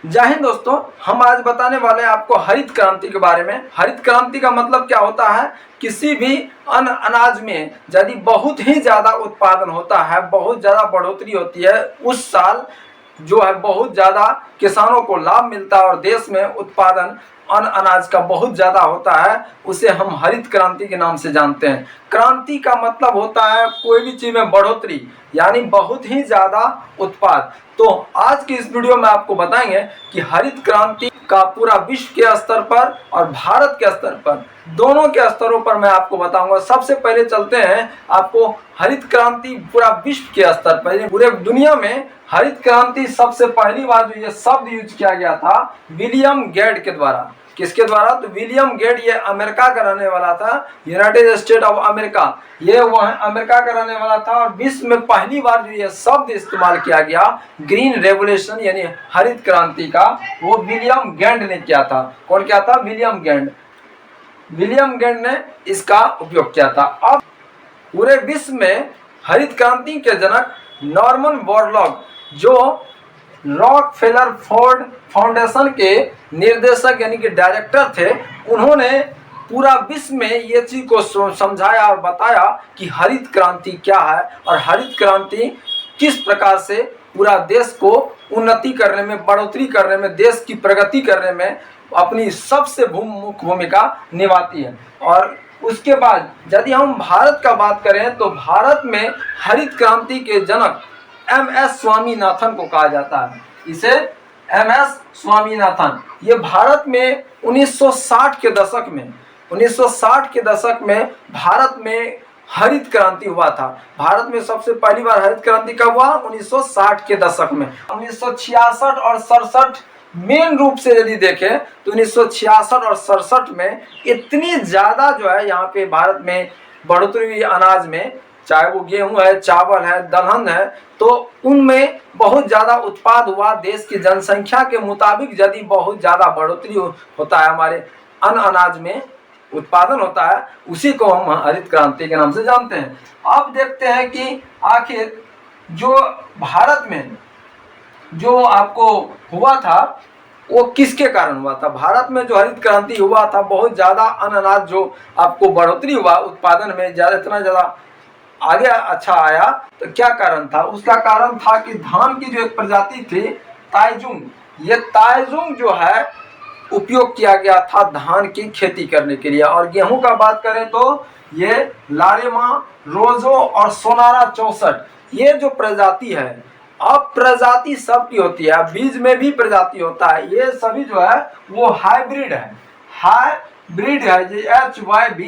जय हिंद दोस्तों, हम आज बताने वाले हैं आपको हरित क्रांति के बारे में। हरित क्रांति का मतलब क्या होता है? किसी भी अनाज में यदि बहुत ही ज़्यादा उत्पादन होता है, बहुत ज़्यादा बढ़ोतरी होती है, उस साल जो है बहुत ज़्यादा किसानों को लाभ मिलता है और देश में उत्पादन अनाज का बहुत ज़्यादा होता है, उसे हम हरित क्रांति के नाम से जानते हैं। क्रांति का मतलब होता है कोई भी चीज़ में बढ़ोतरी, यानी बहुत ही ज़्यादा उत्पाद। तो आज की इस वीडियो में आपको बताएंगे कि हरित क्रांति का पूरा विश्व के स्तर पर और भारत के स्तर पर, दोनों के स्तरों पर मैं आपको बताऊंगा। सबसे पहले चलते हैं आपको हरित क्रांति पूरा विश्व के स्तर पर, पूरे दुनिया में हरित क्रांति सबसे पहली बार जो ये शब्द यूज किया गया था विलियम गेट के द्वारा। किसके द्वारा? तो विलियम गेट, ये अमेरिका का रहने वाला था, यूनाइटेड स्टेट ऑफ अमेरिका, ये वह अमेरिका का रहने वाला था। और विश्व में पहली बार जो ये शब्द इस्तेमाल किया गया ग्रीन रेवोल्यूशन यानी हरित क्रांति का, वो विलियम गेट ने किया था। कौन किया था? William gate. विलियम गेट ने इसका उपयोग किया था। अब पूरे विश्व में हरित क्रांति के जनक नॉर्मन बोरलॉग, जो रॉकफेलर फोर्ड फाउंडेशन के निर्देशक यानी कि डायरेक्टर थे, उन्होंने पूरा विश्व में ये चीज़ को समझाया और बताया कि हरित क्रांति क्या है और हरित क्रांति किस प्रकार से पूरा देश को उन्नति करने में, बढ़ोतरी करने में, देश की प्रगति करने में अपनी सबसे मुख्य भूमिका निभाती है। और उसके बाद यदि हम भारत का बात करें तो भारत में हरित क्रांति के जनक एम.एस. स्वामीनाथन को कहा जाता है। इसे एम.एस. स्वामीनाथन, ये भारत में 1960 के दशक में भारत में हरित क्रांति हुआ था। भारत में सबसे पहली बार हरित क्रांति कब हुआ? 1960 के दशक में। 1966 और 67 मेन रूप से यदि देखें तो 1966 और 67 में इतनी ज़्यादा जो है यहाँ पे भारत में बढ़ोतरी हुई अनाज में, चाहे वो गेहूं है, चावल है, दलहन है, तो उनमें बहुत ज़्यादा उत्पाद हुआ। देश की जनसंख्या के मुताबिक यदि बहुत ज़्यादा बढ़ोतरी होता है, हमारे अनाज में उत्पादन होता है, उसी को हम हरित क्रांति के नाम से जानते हैं। अब देखते हैं कि आखिर जो भारत में जो आपको हुआ था वो किसके कारण हुआ था। भारत में जो हरित क्रांति हुआ था, बहुत ज़्यादा अनाज जो आपको बढ़ोतरी हुआ उत्पादन में, इतना ज़्यादा आगे अच्छा आया, तो क्या कारण था? उसका कारण था कि धान की जो एक प्रजाति थी ताइजुंग, ये ताइजुंग जो है उपयोग किया गया था धान की खेती करने के लिए। और गेहूं का बात करें तो ये लारेमा, रोजो और सोनारा 64, ये जो प्रजाति है, अब प्रजाति सबकी होती है, बीज में भी प्रजाति होता है, ये सभी जो है वो हाइब्रिड है। ये HYV,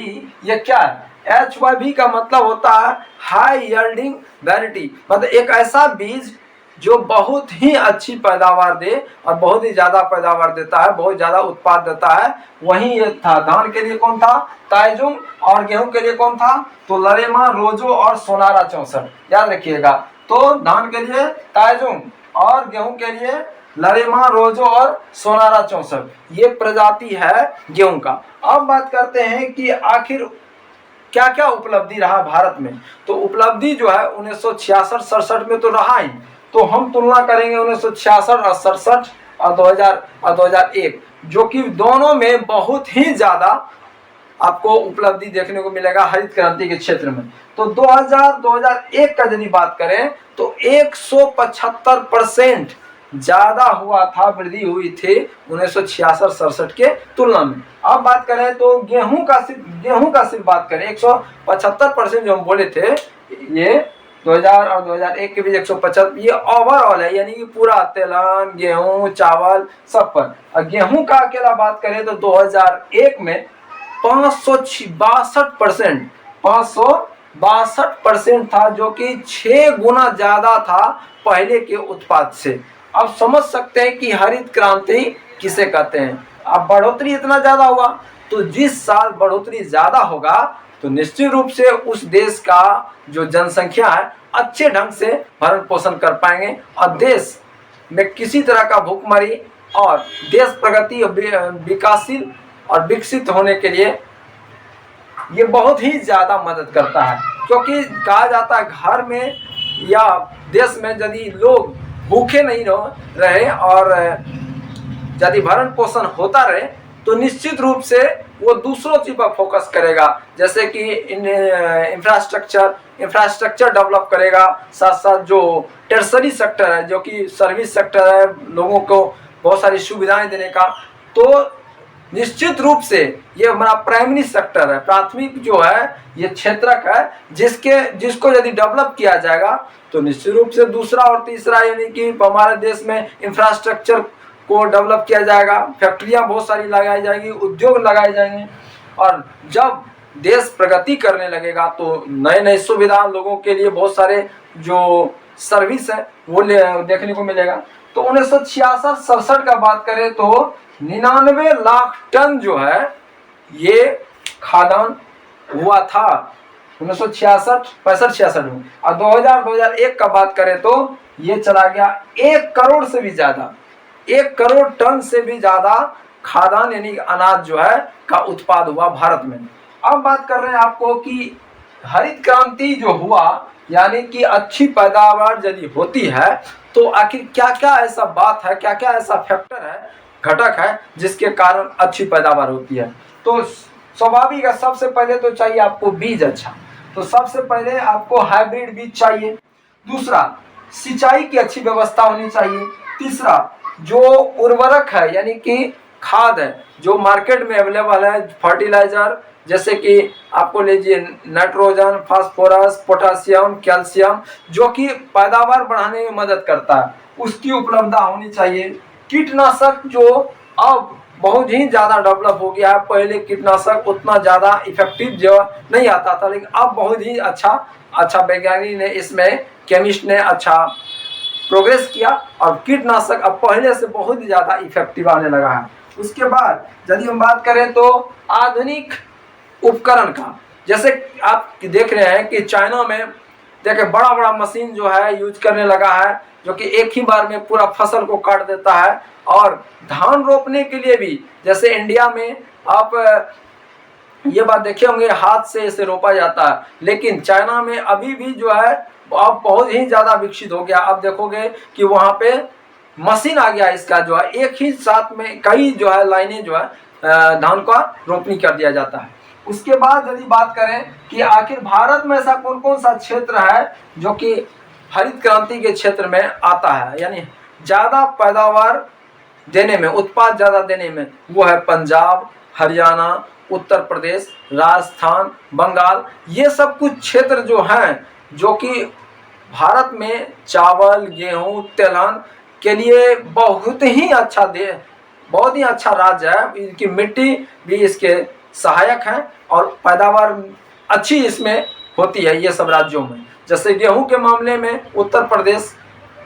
ये क्या है? HYV का मतलब होता है हाई यील्डिंग वैरायटी, मतलब एक ऐसा बीज जो बहुत ही अच्छी पैदावार दे और बहुत ही ज़्यादा पैदावार देता है, बहुत ज़्यादा उत्पाद देता है। वहीं ये था। धान के लिए कौन था? ताइजुंग। और गेहूं के लिए कौन था? तो लरेमा, रोजो और सोनारा 64, याद रखिएगा। तो धान के लिए ताइजुंग और गेहूं के लिए लरेमा, रोजो और सोनारा 64, ये प्रजाति है गेहूं का। अब बात करते हैं कि आखिर क्या क्या उपलब्धि रहा भारत में। तो उपलब्धि जो है 1966-67 में तो रहा ही, तो हम तुलना करेंगे 1966 और 67 और 2001, जो कि दोनों में बहुत ही ज़्यादा आपको उपलब्धि देखने को मिलेगा हरित क्रांति के क्षेत्र में। तो 2001 का यदि बात करें तो 175% ज़्यादा हुआ था, वृद्धि हुई थी 1966-67 के तुलना में। अब बात करें तो गेहूं का सिर्फ बात करें 175% जो हम बोले थे, ये 2000 और 2001 के बीच 175, ये ओवरऑल है, यानी कि पूरा तिलहन, गेहूं, चावल सब पर। और गेहूं का अकेला बात करें तो 2001 में 562% था, जो कि 6 गुना ज़्यादा था पहले के उत्पाद से। अब समझ सकते हैं कि हरित क्रांति किसे कहते हैं। अब बढ़ोतरी इतना ज़्यादा हुआ, तो जिस साल बढ़ोतरी ज़्यादा होगा तो निश्चित रूप से उस देश का जो जनसंख्या है अच्छे ढंग से भरण पोषण कर पाएंगे और देश में किसी तरह का भूखमरी और देश प्रगति विकासशील और विकसित होने के लिए ये बहुत ही ज़्यादा मदद करता है। क्योंकि कहा जाता है घर में या देश में यदि लोग भूखे नहीं रहे और यदि भरण पोषण होता रहे तो निश्चित रूप से वो दूसरों चीज पर फोकस करेगा, जैसे कि इंफ्रास्ट्रक्चर डेवलप करेगा, साथ साथ जो टर्सरी सेक्टर है जो कि सर्विस सेक्टर है, लोगों को बहुत सारी सुविधाएं देने का, तो निश्चित रूप से ये हमारा प्राइमरी सेक्टर है, प्राथमिक जो है ये क्षेत्रक है, जिसको यदि डेवलप किया जाएगा तो निश्चित रूप से दूसरा और तीसरा यानी कि हमारे देश में इंफ्रास्ट्रक्चर को डेवलप किया जाएगा, फैक्ट्रियां बहुत सारी लगाई जाएंगी, उद्योग लगाए जाएंगे, और जब देश प्रगति करने लगेगा तो नए नए सुविधा लोगों के लिए बहुत सारे जो सर्विस है वो देखने को मिलेगा। तो 1966-67 का बात करें तो 99 लाख टन जो है ये खाद्यान्न हुआ था 1966-65-66 में, और 2000-2001 का बात करें तो ये चला गया 1 करोड़ से भी ज्यादा, 1 करोड़ टन से भी ज्यादा खाद्यान्न यानी अनाज जो है का उत्पाद हुआ भारत में। अब बात कर रहे हैं आपको कि हरित क्रांति जो हुआ यानी कि अच्छी पैदावार यदि होती है तो आखिर क्या क्या ऐसा बात है, क्या क्या ऐसा फैक्टर है, घटक है जिसके कारण अच्छी पैदावार होती है। तो स्वाभाविक है, सबसे पहले तो चाहिए आपको बीज अच्छा, तो सबसे पहले आपको हाइब्रिड बीज चाहिए। दूसरा, सिंचाई की अच्छी व्यवस्था होनी चाहिए। तीसरा, जो उर्वरक है यानी कि खाद है जो मार्केट में अवेलेबल है, फर्टिलाइजर जैसे कि आपको लीजिए नाइट्रोजन, फास्फोरस, पोटासियम, कैल्शियम, जो कि पैदावार बढ़ाने में मदद करता है, उसकी उपलब्धता होनी चाहिए। कीटनाशक जो अब बहुत ही ज़्यादा डेवलप हो गया है, पहले कीटनाशक उतना ज़्यादा इफेक्टिव जो नहीं आता था, लेकिन अब बहुत ही अच्छा वैज्ञानिक ने इसमें, केमिस्ट ने अच्छा प्रोग्रेस किया और कीटनाशक अब पहले से बहुत ही ज़्यादा इफेक्टिव आने लगा है। उसके बाद यदि हम बात करें तो आधुनिक उपकरण का, जैसे आप देख रहे हैं कि चाइना में देखिए बड़ा बड़ा मशीन जो है यूज करने लगा है, जो कि एक ही बार में पूरा फसल को काट देता है। और धान रोपने के लिए भी जैसे इंडिया में आप ये बात देखे होंगे हाथ से इसे रोपा जाता है, लेकिन चाइना में अभी भी जो है अब बहुत ही ज़्यादा विकसित हो गया। आप देखोगे कि वहाँ पे मशीन आ गया इसका, जो है एक ही साथ में कई जो है लाइनें जो है धान का रोपनी कर दिया जाता है। उसके बाद यदि बात करें कि आखिर भारत में ऐसा कौन कौन सा क्षेत्र है जो कि हरित क्रांति के क्षेत्र में आता है, यानी ज़्यादा पैदावार देने में, उत्पाद ज़्यादा देने में, वो है पंजाब, हरियाणा, उत्तर प्रदेश, राजस्थान, बंगाल। ये सब कुछ क्षेत्र जो हैं जो कि भारत में चावल, गेहूँ, तिलहन के लिए बहुत ही अच्छा राज्य है। इनकी मिट्टी भी इसके सहायक है और पैदावार अच्छी इसमें होती है ये सब राज्यों में। जैसे गेहूं के मामले में उत्तर प्रदेश,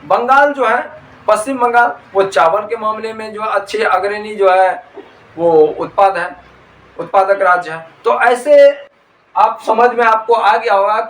बंगाल जो है पश्चिम बंगाल, वो चावल के मामले में जो अच्छे अग्रणी जो है वो उत्पादक राज्य है। तो ऐसे आप समझ में आपको आ गया होगा कि